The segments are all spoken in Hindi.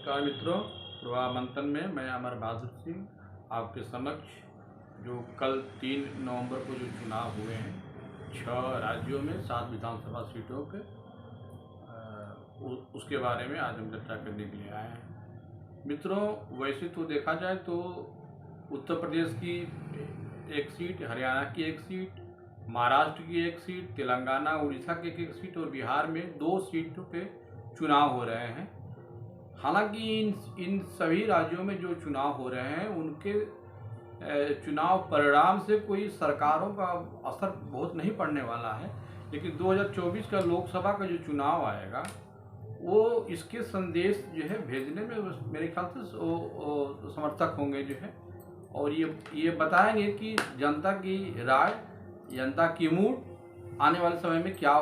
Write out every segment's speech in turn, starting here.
नमस्कार मित्रों, प्रवाह मंथन में मैं अमर बहादुर सिंह आपके समक्ष जो कल 3 नवंबर को जो चुनाव हुए हैं 6 राज्यों में 7 विधानसभा सीटों पे उसके बारे में आज हम चर्चा करने के लिए आए हैं। मित्रों, वैसे तो देखा जाए तो उत्तर प्रदेश की एक सीट, हरियाणा की एक सीट, महाराष्ट्र की एक सीट, तेलंगाना उड़ीसा की एक सीट और बिहार में 2 सीटों पे चुनाव हो रहे हैं। हालांकि इन सभी राज्यों में जो चुनाव हो रहे हैं उनके चुनाव परिणाम से कोई सरकारों का असर बहुत नहीं पड़ने वाला है, लेकिन 2024 का लोकसभा का जो चुनाव आएगा वो इसके संदेश जो है भेजने में मेरे ख्याल से समर्थक होंगे जो है, और ये बताएंगे कि जनता की राय, जनता की मूड आने वाले समय में क्या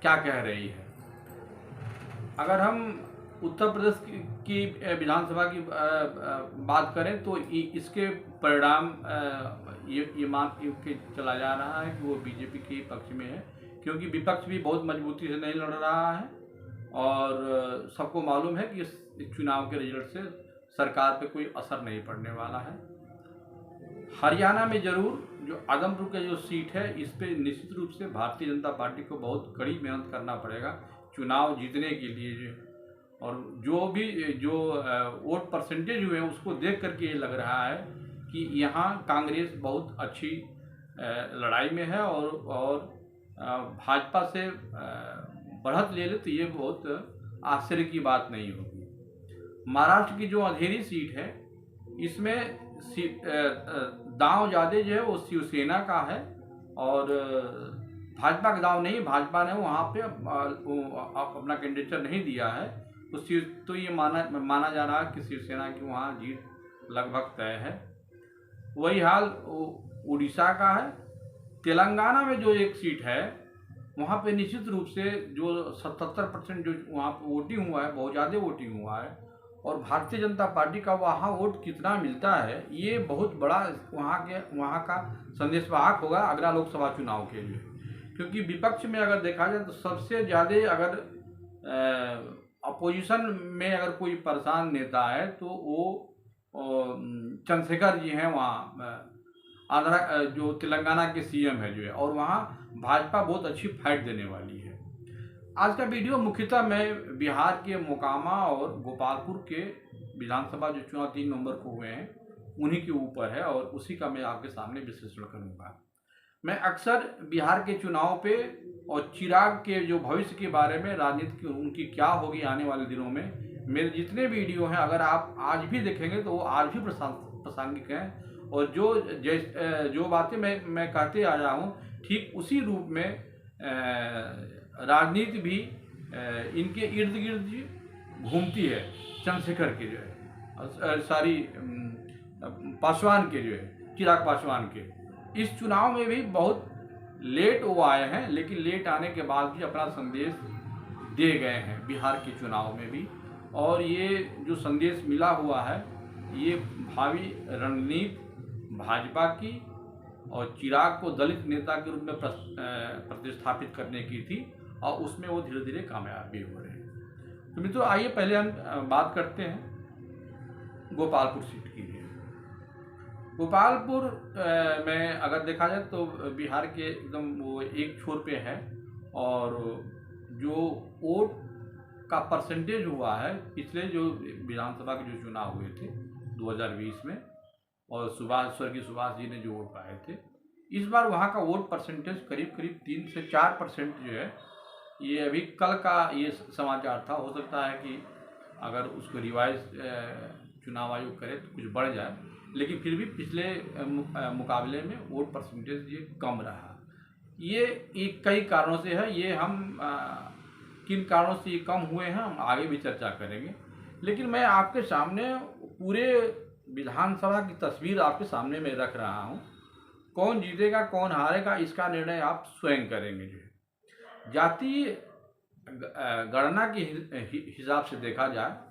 क्या कह रही है। अगर हम उत्तर प्रदेश की विधानसभा की बात करें तो इसके परिणाम ये मान के चला जा रहा है कि वो बीजेपी के पक्ष में है, क्योंकि विपक्ष भी बहुत मजबूती से नहीं लड़ रहा है और सबको मालूम है कि इस चुनाव के रिजल्ट से सरकार पे कोई असर नहीं पड़ने वाला है। हरियाणा में जरूर जो आदमपुर का जो सीट है इस पे निश्चित रूप से भारतीय जनता पार्टी को बहुत कड़ी मेहनत करना पड़ेगा चुनाव जीतने के लिए जो, और जो वोट परसेंटेज हुए हैं उसको देख करके ये लग रहा है कि यहाँ कांग्रेस बहुत अच्छी लड़ाई में है और भाजपा से बढ़त ले ले तो ये बहुत आश्चर्य की बात नहीं होगी। महाराष्ट्र की जो अंधेरी सीट है इसमें दांव ज़्यादा जो है वो शिवसेना का है और भाजपा का दांव नहीं, भाजपा ने वहाँ पे अपना कैंडिडेचर नहीं दिया है तो ये माना जा रहा है कि शिवसेना की वहाँ जीत लगभग तय है। वही हाल उड़ीसा का है। तेलंगाना में जो एक सीट है वहाँ पे निश्चित रूप से जो 77% जो वहाँ पे वोटिंग हुआ है, बहुत ज़्यादा वोटिंग हुआ है, और भारतीय जनता पार्टी का वहाँ वोट कितना मिलता है ये बहुत बड़ा वहाँ का संदेशवाहक होगा अगला लोकसभा चुनाव के लिए। क्योंकि विपक्ष में अगर देखा जाए तो सबसे ज़्यादा अगर अपोजिशन में अगर कोई परेशान नेता है तो वो चंद्रशेखर जी हैं, वहाँ आंध्रा जो तेलंगाना के सीएम है जो है, और वहाँ भाजपा बहुत अच्छी फाइट देने वाली है। आज का वीडियो मुख्यतः मैं बिहार के मोकामा और गोपालपुर के विधानसभा जो चुनाव 3 नवंबर को हुए हैं उन्हीं के ऊपर है और उसी का मैं आपके सामने विश्लेषण करूँगा। मैं अक्सर बिहार के चुनाव पे और चिराग के जो भविष्य के बारे में, राजनीति की उनकी क्या होगी आने वाले दिनों में, मेरे जितने वीडियो हैं अगर आप आज भी देखेंगे तो वो आज भी प्रासंगिक हैं, और जो बातें मैं कहते आया हूँ ठीक उसी रूप में राजनीति भी इनके इर्द गिर्द घूमती है। चंद्रशेखर के जो है सारी पासवान के जो है, चिराग पासवान के इस चुनाव में भी बहुत लेट वो आए हैं, लेकिन लेट आने के बाद भी अपना संदेश दे गए हैं बिहार के चुनाव में भी, और ये जो संदेश मिला हुआ है ये भावी रणनीति भाजपा की और चिराग को दलित नेता के रूप में प्रतिस्थापित करने की थी, और उसमें वो धीरे धीरे कामयाब भी हो रहे हैं। तो मित्रों, आइए पहले हम बात करते हैं गोपालपुर सीट की। गोपालपुर में अगर देखा जाए तो बिहार के एकदम वो एक छोर पे है, और जो वोट का परसेंटेज हुआ है पिछले जो विधानसभा के जो चुनाव हुए थे 2020 में, और स्वर्गीय सुभाष जी ने जो वोट पाए थे, इस बार वहाँ का वोट परसेंटेज करीब 3 से 4% जो है, ये अभी कल का ये समाचार था, हो सकता है कि अगर उसको रिवाइज चुनाव आयोग करे तो कुछ बढ़ जाए, लेकिन फिर भी पिछले मुकाबले में वोट परसेंटेज ये कम रहा। ये कई कारणों से है, ये हम किन कारणों से ये कम हुए हैं हम आगे भी चर्चा करेंगे, लेकिन मैं आपके सामने पूरे विधानसभा की तस्वीर आपके सामने में रख रहा हूँ। कौन जीतेगा कौन हारेगा इसका निर्णय आप स्वयं करेंगे। जो जातीय गणना के हिसाब से देखा जाए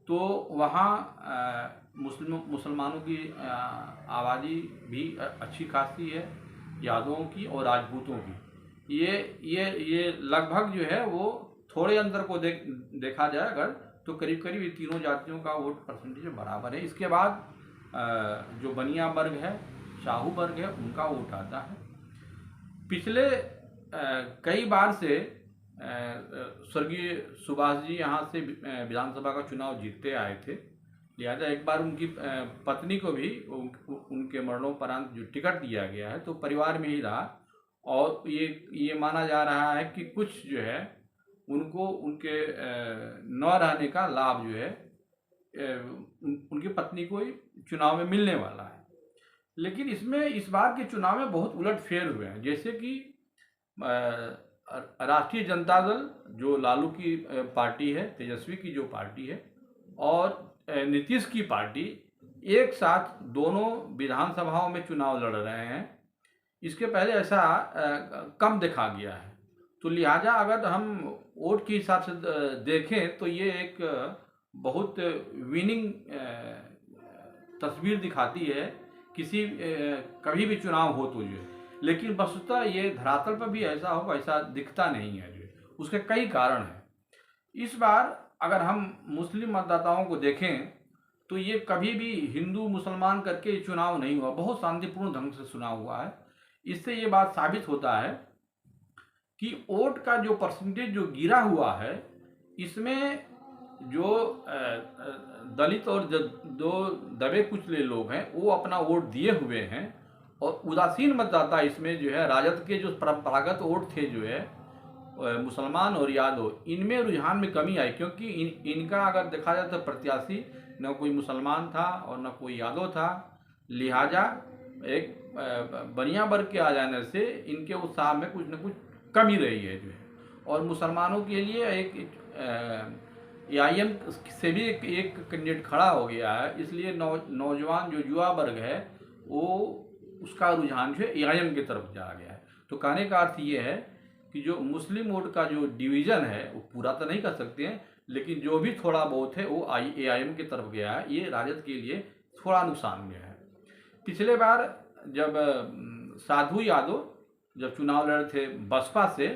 तो वहाँ मुसलमानों की आबादी भी अच्छी खासी है, यादवों की और राजपूतों की। ये लगभग जो है वो थोड़े अंतर को देखा जाए अगर तो करीब करीब ये तीनों जातियों का वोट परसेंटेज बराबर है। इसके बाद जो बनिया वर्ग है, शाहू वर्ग है, उनका वोट आता है। पिछले कई बार से स्वर्गीय सुभाष जी यहाँ से विधानसभा का चुनाव जीतते आए थे, लिहाजा एक बार उनकी पत्नी को भी उनके मरणोपरांत जो टिकट दिया गया है तो परिवार में ही रहा, और ये माना जा रहा है कि कुछ जो है उनको उनके न रहने का लाभ जो है उनकी पत्नी को चुनाव में मिलने वाला है। लेकिन इसमें इस बार के चुनाव में बहुत उलटफेर हुए हैं, जैसे कि राष्ट्रीय जनता दल जो लालू की पार्टी है, तेजस्वी की जो पार्टी है, और नीतीश की पार्टी एक साथ दोनों विधानसभाओं में चुनाव लड़ रहे हैं। इसके पहले ऐसा कम देखा गया है। तो लिहाजा अगर हम वोट के हिसाब से देखें तो ये एक बहुत विनिंग तस्वीर दिखाती है किसी कभी भी चुनाव हो तो जो, लेकिन वस्तुतः ये धरातल पर भी ऐसा होगा ऐसा दिखता नहीं है जो। उसके कई कारण हैं। इस बार अगर हम मुस्लिम मतदाताओं को देखें तो ये कभी भी हिंदू मुसलमान करके चुनाव नहीं हुआ, बहुत शांतिपूर्ण ढंग से चुनाव हुआ है। इससे ये बात साबित होता है कि वोट का जो परसेंटेज जो गिरा हुआ है, इसमें जो दलित और जो दबे कुचले लोग हैं वो अपना वोट दिए हुए हैं, और उदासीन मतदाता इसमें जो है राजद के जो परंपरागत वोट थे जो है मुसलमान और यादव, इनमें रुझान में कमी आई, क्योंकि इनका अगर देखा जाए तो प्रत्याशी न कोई मुसलमान था और न कोई यादव था। लिहाजा एक बनिया वर्ग के आ जाने से इनके उत्साह में कुछ न कुछ कमी रही है जो है। और मुसलमानों के लिए एक AIM से भी एक कैंडिडेट खड़ा हो गया है, इसलिए नौजवान जो युवा वर्ग है वो उसका रुझान जो है AIM की तरफ जा गया है। तो कहने का अर्थ ये है कि जो मुस्लिम वोट का जो डिवीज़न है वो पूरा तो नहीं कर सकते हैं, लेकिन जो भी थोड़ा बहुत है वो AIM की तरफ गया है। ये राजद के लिए थोड़ा नुकसान में है। पिछले बार जब साधु यादव जब चुनाव लड़े थे बसपा से,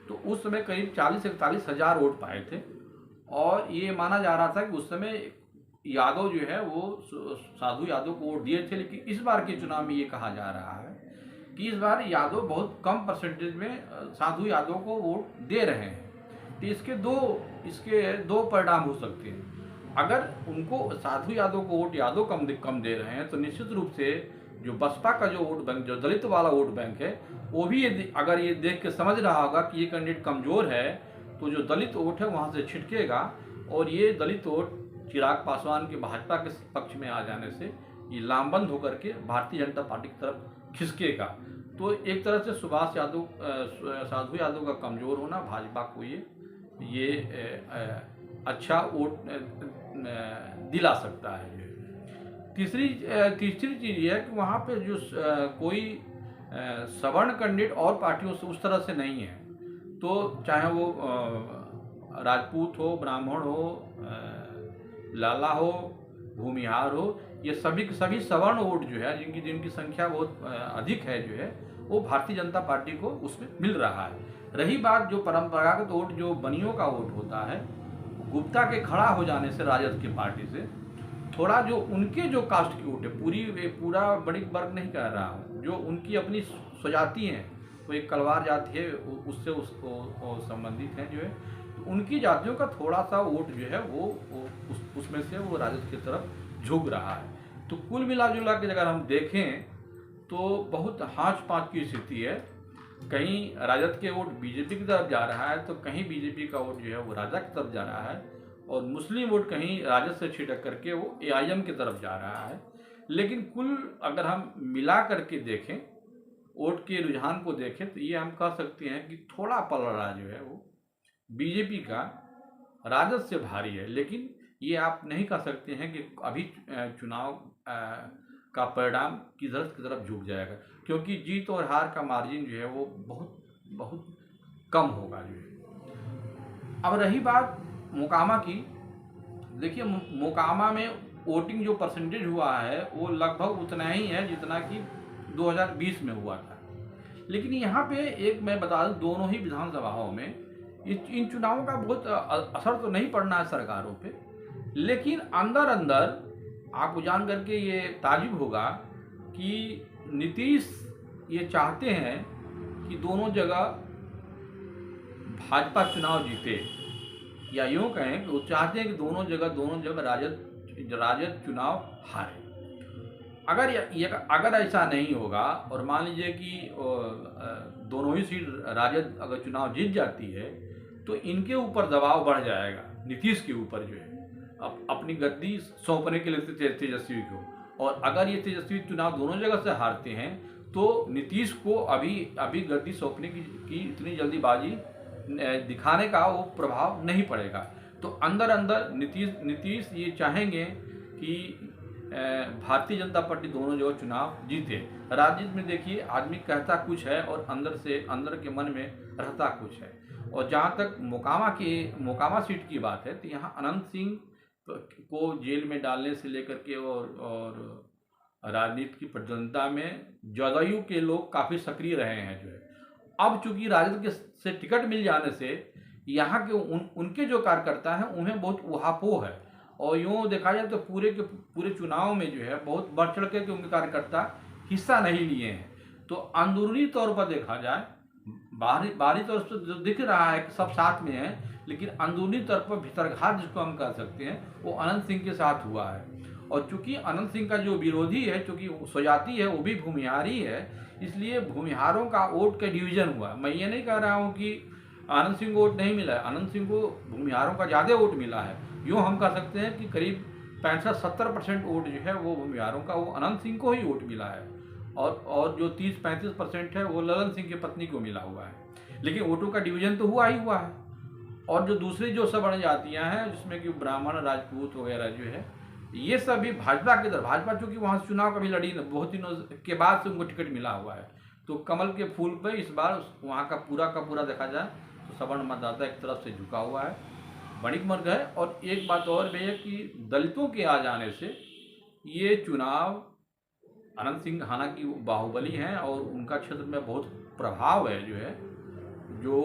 तो उस समय करीब 40-41 हज़ार वोट पाए थे, और ये माना जा रहा था कि उस समय यादव जो है वो साधु यादव को वोट दिए थे। लेकिन इस बार के चुनाव में ये कहा जा रहा है कि इस बार यादव बहुत कम परसेंटेज में साधु यादव को वोट दे रहे हैं। तो इसके दो परिणाम हो सकते हैं। अगर उनको साधु यादव को वोट यादव कम दे रहे हैं तो निश्चित रूप से जो बसपा का जो वोट बैंक, जो दलित वाला वोट बैंक है, वो भी अगर ये देख के समझ रहा होगा कि ये कैंडिडेट कमज़ोर है, तो जो दलित वोट है वहाँ से छिटकेगा, और ये दलित वोट चिराग पासवान के भाजपा के पक्ष में आ जाने से ये लामबंद होकर के भारतीय जनता पार्टी की तरफ खिसकेगा। तो एक तरह से सुभाष यादव, साधु यादव का कमज़ोर होना भाजपा को ये अच्छा वोट दिला सकता है। तीसरी चीज़ ये है कि वहाँ पे जो कोई सवर्ण कैंडिडेट और पार्टियों से उस तरह से नहीं है, तो चाहे वो राजपूत हो, ब्राह्मण हो, लाला हो, भूमिहार हो, ये सभी सवर्ण वोट जो है जिनकी संख्या बहुत अधिक है जो है, वो भारतीय जनता पार्टी को उसमें मिल रहा है। रही बात जो परंपरागत वोट जो बनियों का वोट होता है, गुप्ता के खड़ा हो जाने से राजद की पार्टी से थोड़ा जो उनके जो कास्ट की वोट है, पूरा बड़ी वर्ग नहीं कह रहा हूँ, जो उनकी अपनी स्वजाति हैं, वो एक कलवार जाति है उससे उसको संबंधित है जो है, तो उनकी जातियों का थोड़ा सा वोट जो है वो उसमें से वो राजद की तरफ झुक रहा है। तो कुल मिला जुला के अगर हम देखें तो बहुत हाँच पाँच की स्थिति है। कहीं राजद के वोट बीजेपी की तरफ जा रहा है, तो कहीं बीजेपी का वोट जो है वो राजद की तरफ जा रहा है, और मुस्लिम वोट कहीं राजद से छिटक करके वो AIM की तरफ जा रहा है। लेकिन कुल अगर हम मिला करके देखें, वोट के रुझान को देखें, तो ये हम कह सकते हैं कि थोड़ा पलड़ा जो है वो बीजेपी का राजद से भारी है। लेकिन ये आप नहीं कह सकते हैं कि अभी चुनाव का परिणाम किधर की तरफ झुक जाएगा, क्योंकि जीत और हार का मार्जिन जो है वो बहुत बहुत कम होगा जो है। अब रही बात मोकामा की, देखिए मोकामा में वोटिंग जो परसेंटेज हुआ है वो लगभग उतना ही है जितना कि 2020 में हुआ था। लेकिन यहाँ पे एक मैं बता दूं, दोनों ही विधानसभाओं में इन चुनावों का बहुत असर तो नहीं पड़ना है सरकारों पे, लेकिन अंदर अंदर आपको जान करके ये ताज्जुब होगा कि नीतीश ये चाहते हैं कि दोनों जगह भाजपा चुनाव जीते, या यूँ कहें कि वो चाहते हैं कि दोनों जगह राजद चुनाव हारे। अगर ऐसा नहीं होगा और मान लीजिए कि दोनों ही सीट राजद अगर चुनाव जीत जाती है तो इनके ऊपर दबाव बढ़ जाएगा, नीतीश के ऊपर जो है अपनी गद्दी सौंपने के लिए तेजस्वी को। और अगर ये तेजस्वी चुनाव दोनों जगह से हारते हैं तो नीतीश को अभी गद्दी सौंपने की इतनी जल्दीबाजी दिखाने का वो प्रभाव नहीं पड़ेगा। तो अंदर अंदर नीतीश ये चाहेंगे कि भारतीय जनता पार्टी दोनों जगह चुनाव जीते। राजनीति में देखिए आदमी कहता कुछ है और अंदर के मन में रहता कुछ है। और जहाँ तक मोकामा सीट की बात है तो यहाँ अनंत सिंह को जेल में डालने से लेकर के और राजनीति की प्रजनता में जदयू के लोग काफ़ी सक्रिय रहे हैं जो है। अब चूंकि राजद से टिकट मिल जाने से यहाँ के उनके जो कार्यकर्ता हैं उन्हें बहुत उहापोह है। और यूँ देखा जाए तो पूरे चुनाव में जो है बहुत बढ़ चढ़ के उनके कार्यकर्ता हिस्सा नहीं लिए हैं। तो अंदरूनी तौर पर देखा जाए, बाहरी तौर पर जो दिख रहा है कि सब साथ में है, लेकिन अंदरूनी तौर पर भीतरघात जिसको हम कह सकते हैं वो अनंत सिंह के साथ हुआ है। और चूंकि अनंत सिंह का जो विरोधी है, चूंकि स्वजाति है, वो भी भूमिहारी है, इसलिए भूमिहारों का वोट का डिवीजन हुआ। मैं ये नहीं कह रहा हूँ कि अनंत सिंह को वोट नहीं मिला है, अनंत सिंह को भूमिहारों का ज़्यादा वोट मिला है। यूँ हम कह सकते हैं कि करीब 65-70% वोट जो है वो भूमिहारों का वो अनंत सिंह को ही वोट मिला है। और जो 30-35% है वो ललन सिंह की पत्नी को मिला हुआ है। लेकिन वोटों का डिवीजन तो हुआ ही हुआ है। और जो दूसरी जो सवर्ण जातियाँ हैं जिसमें कि ब्राह्मण, राजपूत वगैरह जो है, ये सब भी भाजपा की तरफ, भाजपा चूँकि वहाँ से चुनाव कभी लड़ी न, बहुत दिनों के बाद से उनको टिकट मिला हुआ है। तो कमल के फूल पर इस बार वहाँ का पूरा देखा जाए तो सवर्ण मतदाता एक तरफ से झुका हुआ है, वणिक वर्ग है। और एक बात और भी है कि दलितों के आ जाने से ये चुनाव, अनंत सिंह हालांकि बाहुबली हैं और उनका क्षेत्र में बहुत प्रभाव है जो है, जो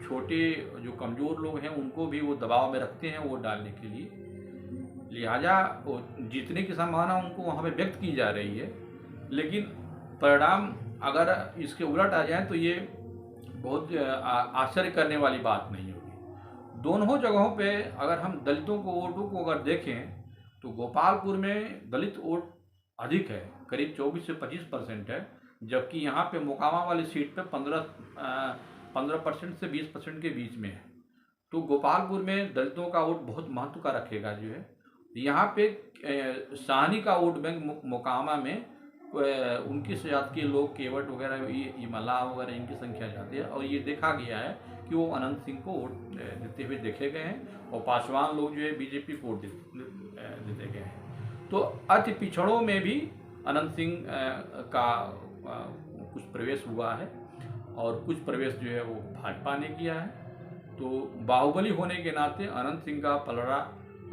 छोटे जो कमज़ोर लोग हैं उनको भी वो दबाव में रखते हैं वोट डालने के लिए, लिहाजा जीतने की संभावना उनको वहाँ पे व्यक्त की जा रही है। लेकिन परिणाम अगर इसके उलट आ जाए तो ये बहुत आश्चर्य करने वाली बात नहीं होगी। दोनों जगहों पे अगर हम दलितों को वोटों को अगर देखें तो गोपालपुर में दलित वोट अधिक है, करीब 24 से 25% है, जबकि यहाँ पे मोकामा वाली सीट पे 15% से 20% के बीच में है। तो गोपालपुर में दलितों का वोट बहुत महत्व का रखेगा जो है। यहाँ पे साहनी का वोट बैंक मोकामा में उनकी जाति के लोग, केवट वगैरह, ये मल्लाह वगैरह, इनकी संख्या ज़्यादा है। और ये देखा गया है कि वो अनंत सिंह को वोट देते हुए देखे गए हैं और पासवान लोग जो है बीजेपी को वोट देते गए हैं। तो अति पिछड़ों में भी अनंत सिंह का कुछ प्रवेश हुआ है और कुछ प्रवेश जो है वो भाजपा ने किया है। तो बाहुबली होने के नाते अनंत सिंह का पलड़ा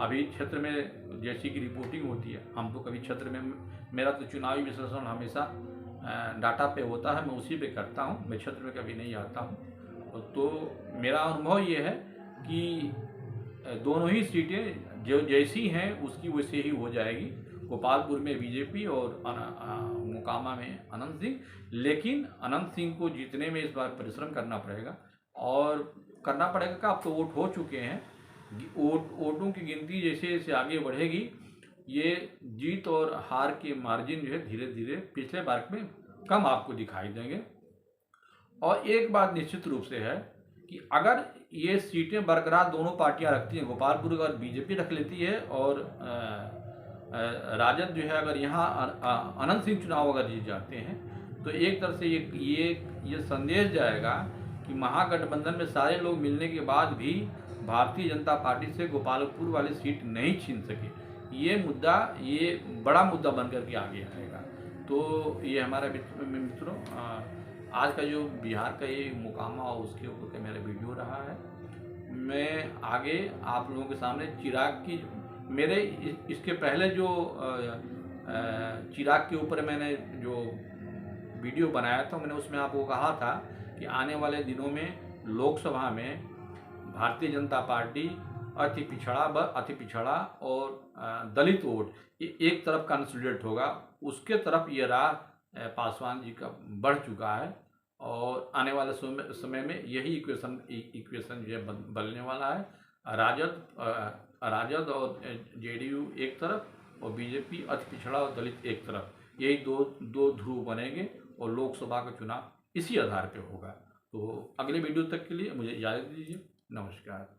अभी क्षेत्र में जैसी की रिपोर्टिंग होती है, हम तो कभी क्षेत्र में, मेरा तो चुनावी विश्लेषण हमेशा डाटा पे होता है, मैं उसी पे करता हूँ, मैं क्षेत्र में कभी नहीं आता हूँ। तो मेरा अनुभव ये है कि दोनों ही सीटें जो जैसी हैं उसकी वैसे ही हो जाएगी। गोपालपुर में बीजेपी और मोकामा में अनंत सिंह। लेकिन अनंत सिंह को जीतने में इस बार परिश्रम करना पड़ेगा, और करना पड़ेगा का अब तो वोट हो चुके हैं, वोटों की गिनती जैसे जैसे आगे बढ़ेगी ये जीत और हार के मार्जिन जो है धीरे धीरे पिछले बार में कम आपको दिखाई देंगे। और एक बात निश्चित रूप से है कि अगर ये सीटें बरकरार दोनों पार्टियां रखती हैं, गोपालपुर अगर बीजेपी रख लेती है और राजद जो है अगर यहाँ अनंत सिंह चुनाव अगर जीत जाते हैं, तो एक तरह से ये संदेश जाएगा कि महागठबंधन में सारे लोग मिलने के बाद भी भारतीय जनता पार्टी से गोपालपुर वाली सीट नहीं छीन सके। ये बड़ा मुद्दा बन करके आगे आएगा। तो ये हमारा मित्रों आज का जो बिहार का ये मोकामा और उसके ऊपर का मेरा वीडियो रहा है। मैं आगे आप लोगों के सामने चिराग की, मेरे इसके पहले जो चिराग के ऊपर मैंने जो वीडियो बनाया था, मैंने उसमें आपको कहा था कि आने वाले दिनों में लोकसभा में भारतीय जनता पार्टी अति पिछड़ा और दलित वोट ये एक तरफ कंसोलिडेट होगा, उसके तरफ ये राह पासवान जी का बढ़ चुका है और आने वाले समय में यही इक्वेशन जो है बदलने वाला है। राजद और जेडीयू एक तरफ और बीजेपी अति पिछड़ा और दलित एक तरफ, यही दो ध्रुव बनेंगे और लोकसभा का चुनाव इसी आधार पे होगा। तो अगले वीडियो तक के लिए मुझे इजाज़त दीजिए। नमस्कार।